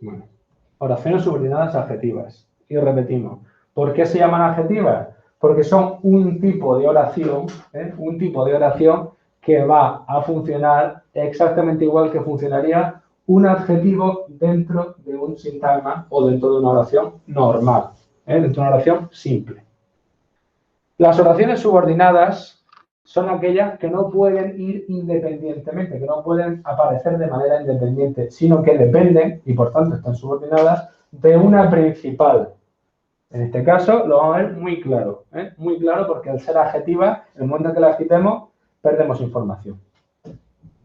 Bueno, oraciones subordinadas adjetivas. Y repetimos, ¿por qué se llaman adjetivas? Porque son un tipo de oración, un tipo de oración que va a funcionar exactamente igual que funcionaría un adjetivo dentro de un sintagma o dentro de una oración normal, dentro de una oración simple. Las oraciones subordinadas son aquellas que no pueden ir independientemente, que no pueden aparecer de manera independiente, sino que dependen, y por tanto están subordinadas, de una principal. En este caso lo vamos a ver muy claro, muy claro, porque al ser adjetiva, en el momento en que la quitemos, perdemos información.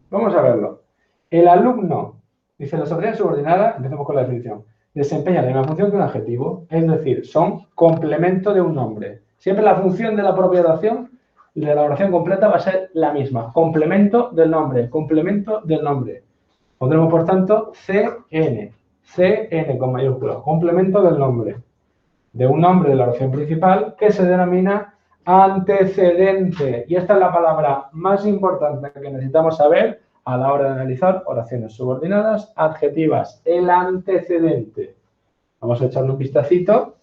Vamos a verlo. El alumno, dice, las oraciones subordinadas, empecemos con la definición, desempeñan la misma función que un adjetivo, es decir, son complemento de un nombre. Siempre la función de la propia oración, de la oración completa, va a ser la misma, complemento del nombre, complemento del nombre. Pondremos, por tanto, CN con mayúsculas, complemento del nombre, de un nombre de la oración principal que se denomina antecedente. Y esta es la palabra más importante que necesitamos saber a la hora de analizar oraciones subordinadas adjetivas, el antecedente. Vamos a echarle un vistacito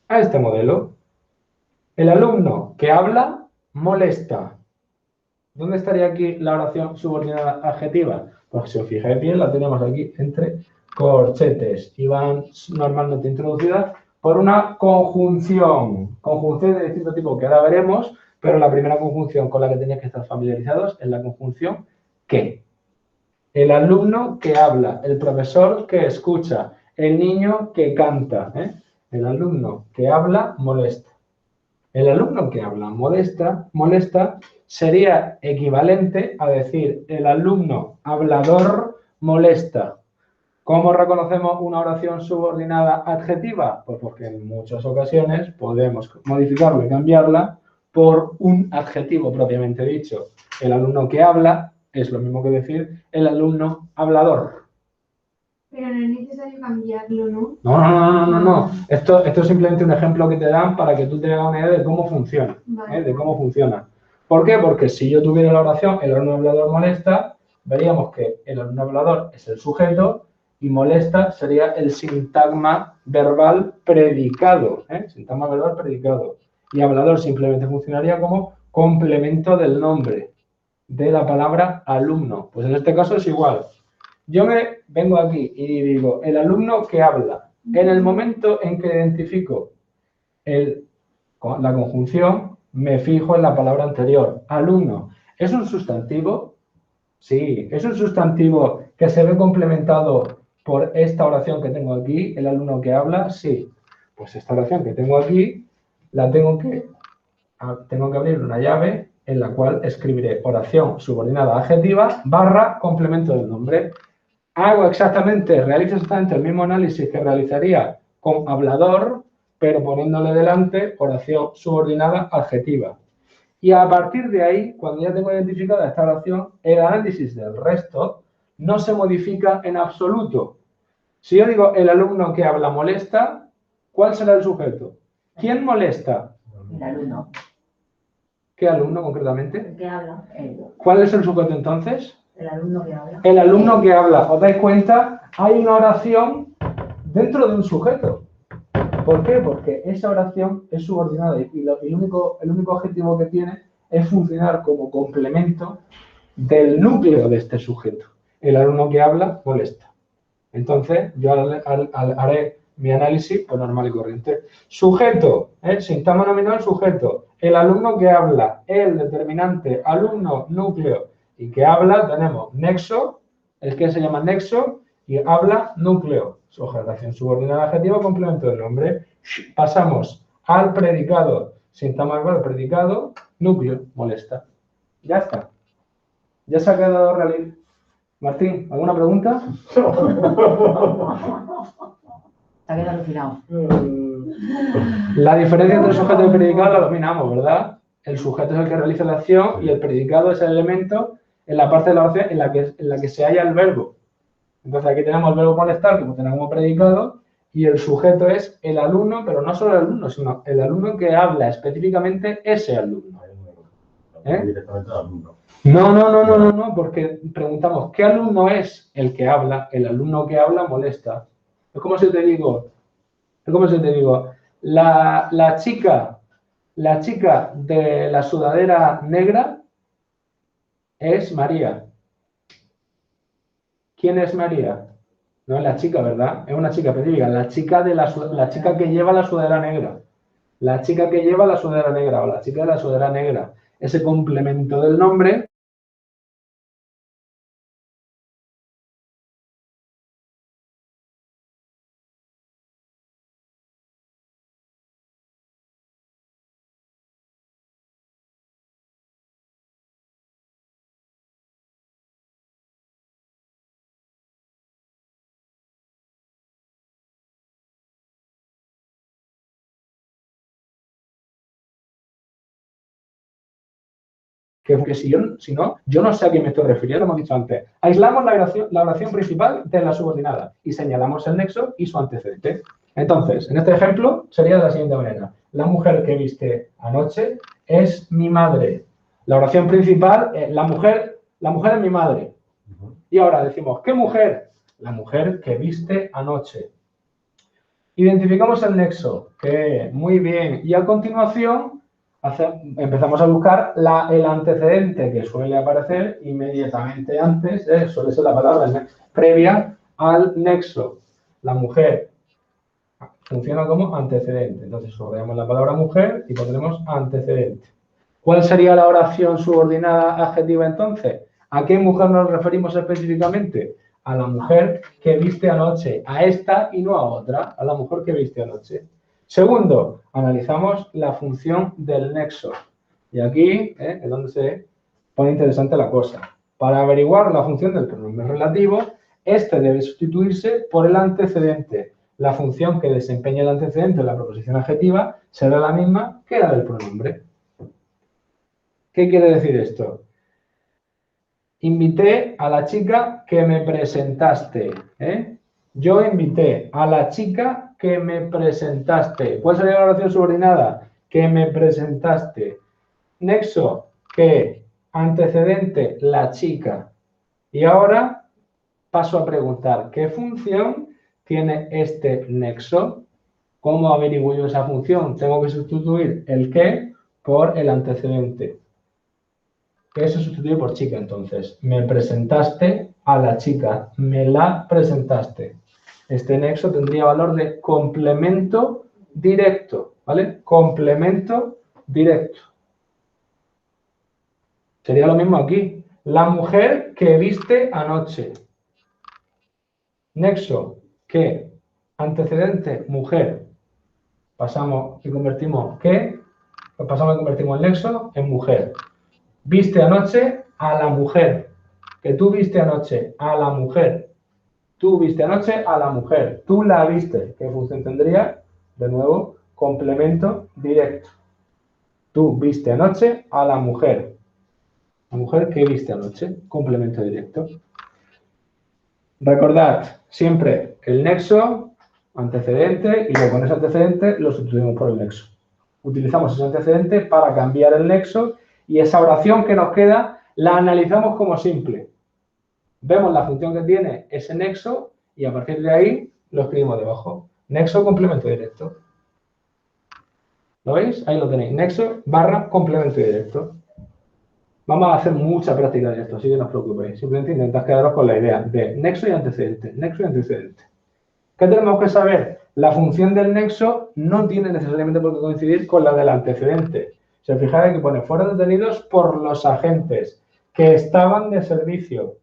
a este modelo. El alumno que habla molesta. ¿Dónde estaría aquí la oración subordinada adjetiva? Pues si os fijáis bien, la tenemos aquí entre corchetes y van normalmente introducidas por una conjunción. Conjunción de distinto tipo que ahora veremos, pero la primera conjunción con la que tenéis que estar familiarizados es la conjunción que. El alumno que habla, el profesor que escucha, el niño que canta. El alumno que habla molesta. El alumno que habla molesta sería equivalente a decir el alumno hablador molesta. ¿Cómo reconocemos una oración subordinada adjetiva? Pues porque en muchas ocasiones podemos modificarla y cambiarla por un adjetivo propiamente dicho. El alumno que habla es lo mismo que decir el alumno hablador. Pero no es necesario cambiarlo, ¿no? No. Esto es simplemente un ejemplo que te dan para que tú te hagas una idea de cómo funciona. Vale. De cómo funciona. ¿Por qué? Porque si yo tuviera la oración, el alumno hablador molesta, veríamos que el alumno hablador es el sujeto y molesta sería el sintagma verbal predicado. Sintagma verbal predicado. Y hablador simplemente funcionaría como complemento del nombre de la palabra alumno. Pues en este caso es igual. Yo me vengo aquí y digo, el alumno que habla. En el momento en que identifico la conjunción, me fijo en la palabra anterior. Alumno. ¿Es un sustantivo? Sí. ¿Es un sustantivo que se ve complementado por esta oración que tengo aquí, el alumno que habla? Sí. Pues esta oración que tengo aquí, la tengo que abrir una llave en la cual escribiré oración subordinada adjetiva / complemento del nombre. Realizo exactamente el mismo análisis que realizaría con hablador, pero poniéndole delante oración subordinada adjetiva. Y a partir de ahí, cuando ya tengo identificada esta oración, el análisis del resto no se modifica en absoluto. Si yo digo el alumno que habla molesta, ¿cuál será el sujeto? ¿Quién molesta? El alumno. ¿Qué alumno concretamente? El que habla. ¿Cuál es el sujeto entonces? El alumno que habla. El alumno que habla. ¿Os dais cuenta? Hay una oración dentro de un sujeto. ¿Por qué? Porque esa oración es subordinada y el único objetivo que tiene es funcionar como complemento del núcleo de este sujeto. El alumno que habla molesta. Entonces, yo haré mi análisis pues, normal y corriente. Sujeto, sintagma nominal sujeto. El alumno que habla, el determinante, alumno, núcleo. Y que habla, tenemos nexo, el que se llama nexo, y habla, núcleo. Relación subordinada adjetiva, complemento del nombre. Pasamos al predicado, sintagma verbal, predicado, núcleo, molesta. Ya está. Ya se ha quedado realizado. Martín, ¿alguna pregunta? Se ha quedado alucinado. La diferencia entre el sujeto y el predicado la dominamos, ¿verdad? El sujeto es el que realiza la acción y el predicado es el elemento en la parte de la oración en la que se halla el verbo. Entonces aquí tenemos el verbo molestar, que tenemos como predicado, y el sujeto es el alumno, pero no solo el alumno, sino el alumno que habla específicamente ese alumno. Directamente al alumno. No, porque preguntamos, ¿qué alumno es el que habla? El alumno que habla molesta. Es como si te digo, la chica de la sudadera negra es María. ¿Quién es María? No es la chica, ¿verdad? Es una chica específica. La chica que lleva la sudadera negra. La chica que lleva la sudadera negra o la chica de la sudadera negra. Ese complemento del nombre que si no, yo no sé a quién me estoy refiriendo, hemos dicho antes. Aislamos la oración principal de la subordinada y señalamos el nexo y su antecedente. Entonces, en este ejemplo sería de la siguiente manera. La mujer que viste anoche es mi madre. La oración principal, la mujer es mi madre. Y ahora decimos, ¿qué mujer? La mujer que viste anoche. Identificamos el nexo, que muy bien. Y a continuación empezamos a buscar el antecedente que suele aparecer inmediatamente antes, suele ser la palabra previa al nexo. La mujer funciona como antecedente. Entonces subrayamos la palabra mujer y pondremos antecedente. ¿Cuál sería la oración subordinada adjetiva entonces? ¿A qué mujer nos referimos específicamente? A la mujer que viste anoche, a esta y no a otra, a la mujer que viste anoche. Segundo, analizamos la función del nexo. Y aquí es donde se pone interesante la cosa. Para averiguar la función del pronombre relativo, este debe sustituirse por el antecedente. La función que desempeña el antecedente en la proposición adjetiva será la misma que la del pronombre. ¿Qué quiere decir esto? Invité a la chica que me presentaste. Yo invité a la chica que me presentaste. ¿Cuál sería la oración subordinada? Que me presentaste. Nexo, que. Antecedente, la chica. Y ahora paso a preguntar, ¿qué función tiene este nexo? ¿Cómo averiguo yo esa función? Tengo que sustituir el qué por el antecedente. ¿Qué se sustituye por chica, entonces? Me presentaste a la chica. Me la presentaste. Este nexo tendría valor de complemento directo, ¿vale? Complemento directo. Sería lo mismo aquí. La mujer que viste anoche. Nexo, que. Antecedente, mujer. Pasamos y convertimos que. Pasamos y convertimos el nexo en mujer. Viste anoche a la mujer. Que tú viste anoche a la mujer. Tú viste anoche a la mujer. Tú la viste. ¿Qué función tendría? De nuevo, complemento directo. Tú viste anoche a la mujer. La mujer que viste anoche. Complemento directo. Recordad siempre el nexo, antecedente, y luego con ese antecedente lo sustituimos por el nexo. Utilizamos ese antecedente para cambiar el nexo y esa oración que nos queda la analizamos como simple. Vemos la función que tiene ese nexo y a partir de ahí lo escribimos debajo. Nexo complemento directo. ¿Lo veis? Ahí lo tenéis. Nexo barra complemento directo. Vamos a hacer mucha práctica de esto, así que no os preocupéis. Simplemente intentad quedaros con la idea de nexo y antecedente. Nexo y antecedente. ¿Qué tenemos que saber? La función del nexo no tiene necesariamente por qué coincidir con la del antecedente. Si os fijáis que pone fueron detenidos por los agentes que estaban de servicio.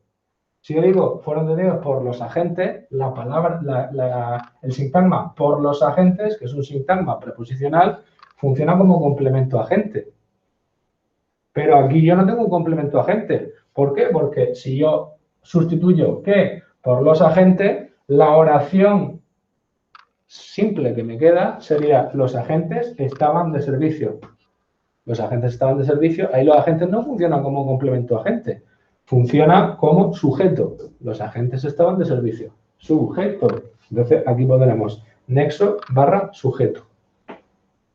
Si yo digo fueron detenidos por los agentes, la palabra, el sintagma por los agentes, que es un sintagma preposicional, funciona como complemento agente. Pero aquí yo no tengo un complemento agente. ¿Por qué? Porque si yo sustituyo que por los agentes, la oración simple que me queda sería los agentes estaban de servicio. Los agentes estaban de servicio, ahí los agentes no funcionan como complemento agente, funciona como sujeto. Los agentes estaban de servicio. Sujeto. Entonces aquí pondremos nexo barra sujeto.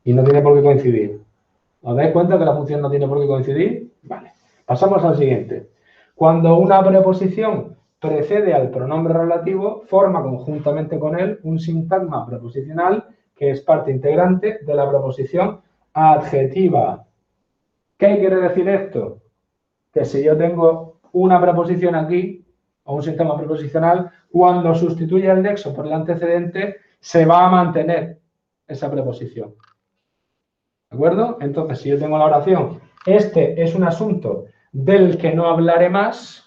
Y no tiene por qué coincidir. ¿Os dais cuenta que la función no tiene por qué coincidir? Vale. Pasamos al siguiente. Cuando una preposición precede al pronombre relativo, forma conjuntamente con él un sintagma preposicional que es parte integrante de la preposición adjetiva. ¿Qué quiere decir esto? Que si yo tengo una preposición aquí, o un sintagma preposicional, cuando sustituye el nexo por el antecedente, se va a mantener esa preposición. ¿De acuerdo? Entonces, si yo tengo la oración, este es un asunto del que no hablaré más,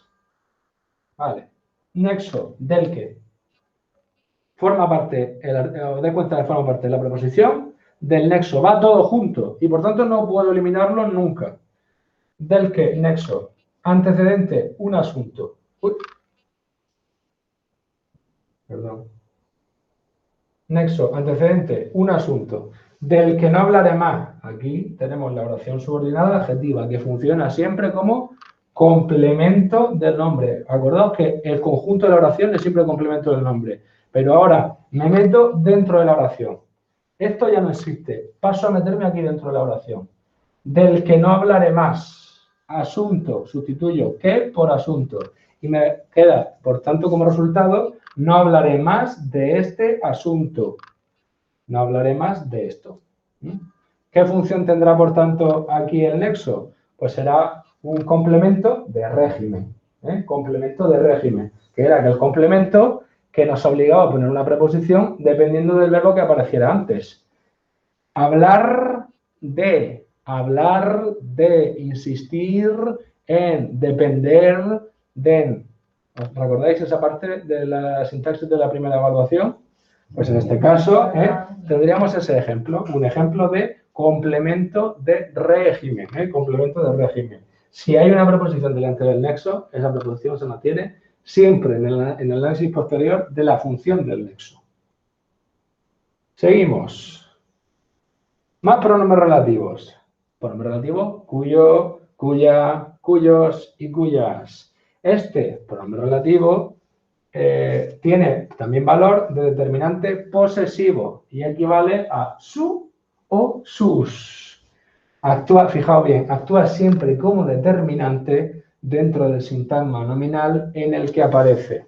vale, nexo del que forma parte, os dais cuenta que forma parte de la preposición, del nexo, va todo junto y por tanto no puedo eliminarlo nunca. Del que, nexo, antecedente, un asunto. Uy. Perdón. Nexo, antecedente, un asunto. Del que no hablaré más. Aquí tenemos la oración subordinada adjetiva, que funciona siempre como complemento del nombre. Acordaos que el conjunto de la oración es siempre el complemento del nombre. Pero ahora me meto dentro de la oración. Esto ya no existe. Paso a meterme aquí dentro de la oración. Del que no hablaré más. Asunto, sustituyo que por asunto. Y me queda, por tanto, como resultado, no hablaré más de este asunto. No hablaré más de esto. ¿Qué función tendrá, por tanto, aquí el nexo? Pues será un complemento de régimen. Complemento de régimen, que era el complemento que nos obligaba a poner una preposición dependiendo del verbo que apareciera antes. Hablar de, insistir en, depender de. ¿Os recordáis esa parte de la sintaxis de la primera evaluación? Pues en este caso tendríamos ese ejemplo, un ejemplo de complemento de régimen, complemento de régimen. Si hay una preposición delante del nexo, esa preposición se mantiene siempre en el análisis posterior de la función del nexo. Seguimos. Más pronombres relativos. Pronombre relativo, cuyo, cuya, cuyos y cuyas. Este pronombre relativo tiene también valor de determinante posesivo y equivale a su o sus. Actúa, fijaos bien, actúa siempre como determinante dentro del sintagma nominal en el que aparece.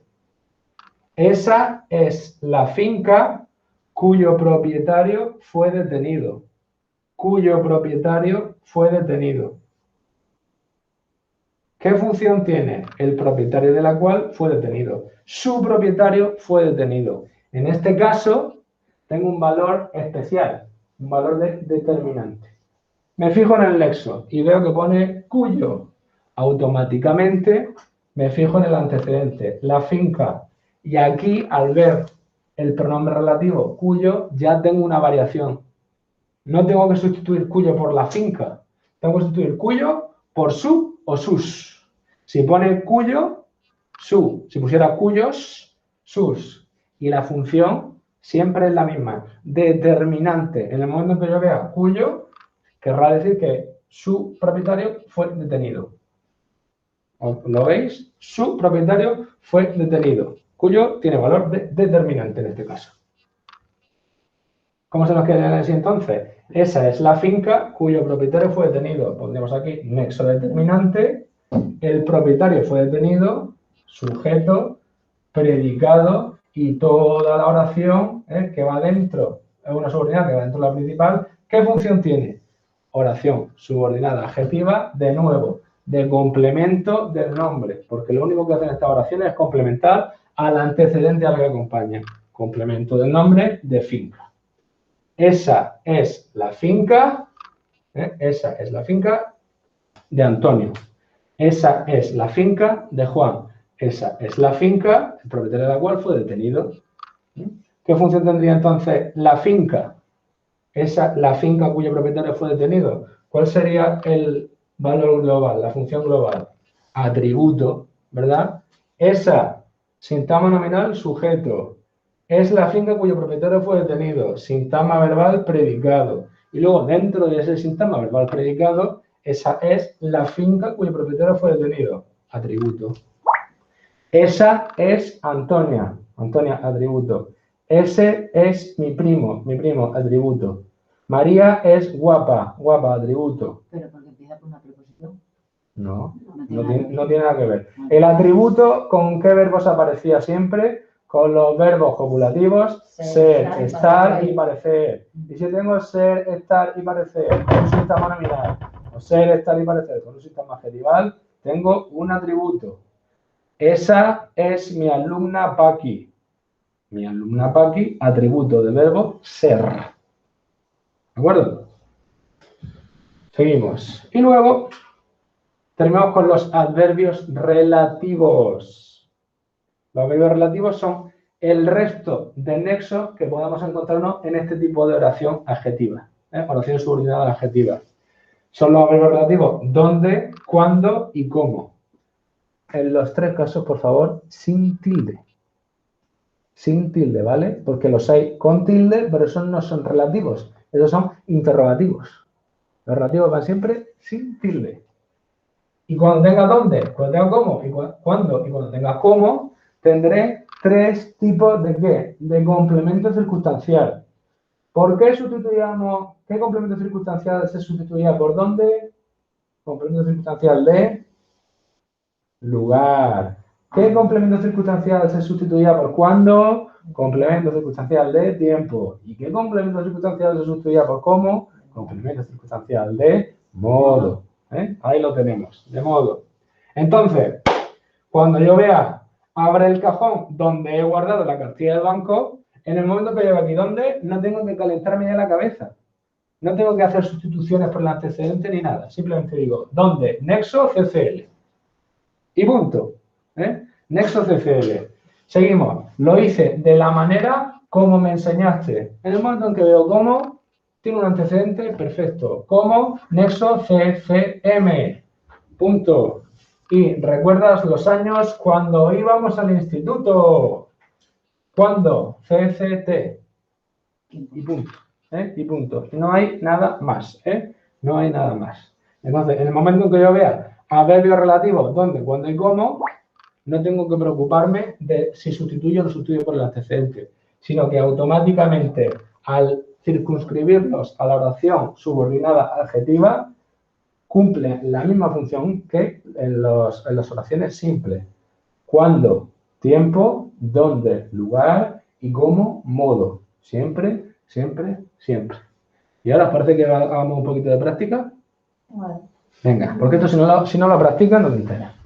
Esa es la finca cuyo propietario fue detenido. Cuyo propietario fue detenido. ¿Qué función tiene? El propietario de la cual fue detenido. Su propietario fue detenido. En este caso, tengo un valor especial, un valor determinante. Me fijo en el nexo y veo que pone cuyo. Automáticamente me fijo en el antecedente, la finca. Y aquí, al ver el pronombre relativo cuyo, ya tengo una variación. No tengo que sustituir cuyo por la finca. Tengo que sustituir cuyo por su o sus. Si pone cuyo, su. Si pusiera cuyos, sus. Y la función siempre es la misma. Determinante. En el momento en que yo vea cuyo, querrá decir que su propietario fue detenido. ¿Lo veis? Su propietario fue detenido. Cuyo tiene valor determinante en este caso. ¿Cómo se nos queda el análisis entonces? Esa es la finca cuyo propietario fue detenido. Pondremos aquí nexo determinante. El propietario fue detenido, sujeto, predicado y toda la oración que va dentro, es una subordinada que va dentro de la principal. ¿Qué función tiene? Oración subordinada adjetiva, de nuevo, de complemento del nombre, porque lo único que hacen estas oraciones es complementar al antecedente al que acompaña. Complemento del nombre de finca. Esa es la finca, esa es la finca de Antonio. Esa es la finca de Juan. Esa es la finca, el propietario de la cual fue detenido. ¿Qué función tendría entonces la finca? La finca cuyo propietario fue detenido. ¿Cuál sería el valor global, la función global? Atributo, ¿verdad? Esa, sintagma nominal, sujeto. Es la finca cuyo propietario fue detenido. Sintagma verbal, predicado. Y luego, dentro de ese sintagma verbal predicado, esa es la finca cuyo propietario fue detenido. Atributo. Esa es Antonia. Antonia, atributo. Ese es mi primo, atributo. María es guapa, guapa, atributo. Pero porque empieza por una preposición. No, No tiene no tiene nada que ver. El atributo, ¿con qué verbos aparecía siempre? Con los verbos copulativos ser, estar y parecer. Y si tengo ser, estar y parecer con un sistema nominal, o ser, estar y parecer con un sistema adjetival, tengo un atributo. Esa es mi alumna Paqui. Mi alumna Paqui, atributo de verbo ser. ¿De acuerdo? Seguimos. Y luego terminamos con los adverbios relativos. Los adverbios relativos son el resto de nexos que podamos encontrarnos en este tipo de oración adjetiva. Oración subordinada adjetiva. Son los adverbios relativos dónde, cuándo y cómo. En los tres casos, por favor, sin tilde. Sin tilde, ¿vale? Porque los hay con tilde, pero esos no son relativos. Esos son interrogativos. Los relativos van siempre sin tilde. Y cuando tenga dónde, cuando tenga cómo y cuándo, y cuando tenga cómo, tendré tres tipos de ¿qué? De complemento circunstancial. ¿Por qué sustituíamos? ¿Qué complemento circunstancial se sustituía por dónde? Complemento circunstancial de lugar. ¿Qué complemento circunstancial se sustituía por cuándo? Complemento circunstancial de tiempo. ¿Y qué complemento circunstancial se sustituía por cómo? Complemento circunstancial de modo. Ahí lo tenemos, de modo. Entonces, cuando yo vea, abre el cajón donde he guardado la cartilla del banco, en el momento que llevo aquí donde, no tengo que calentarme ya la cabeza. No tengo que hacer sustituciones por el antecedente ni nada. Simplemente digo, ¿dónde? Nexo CCL. Y punto. Nexo CCL. Seguimos. Lo hice de la manera como me enseñaste. En el momento en que veo cómo, tiene un antecedente, perfecto. Como Nexo CCM. Punto. Y recuerdas los años cuando íbamos al instituto. ¿Cuándo? CCT. Y punto. Y punto. No hay nada más. No hay nada más. Entonces, en el momento en que yo vea adverbios relativos, dónde, cuándo y cómo, no tengo que preocuparme de si sustituyo o no sustituyo por el antecedente, sino que automáticamente, al circunscribirlos a la oración subordinada adjetiva, cumple la misma función que en las oraciones simples. ¿Cuándo? Tiempo, dónde, lugar y cómo, modo. Siempre, siempre, siempre. Y ahora, parece que hagamos un poquito de práctica. Vale. Venga, porque esto si no lo practicas no te enteras.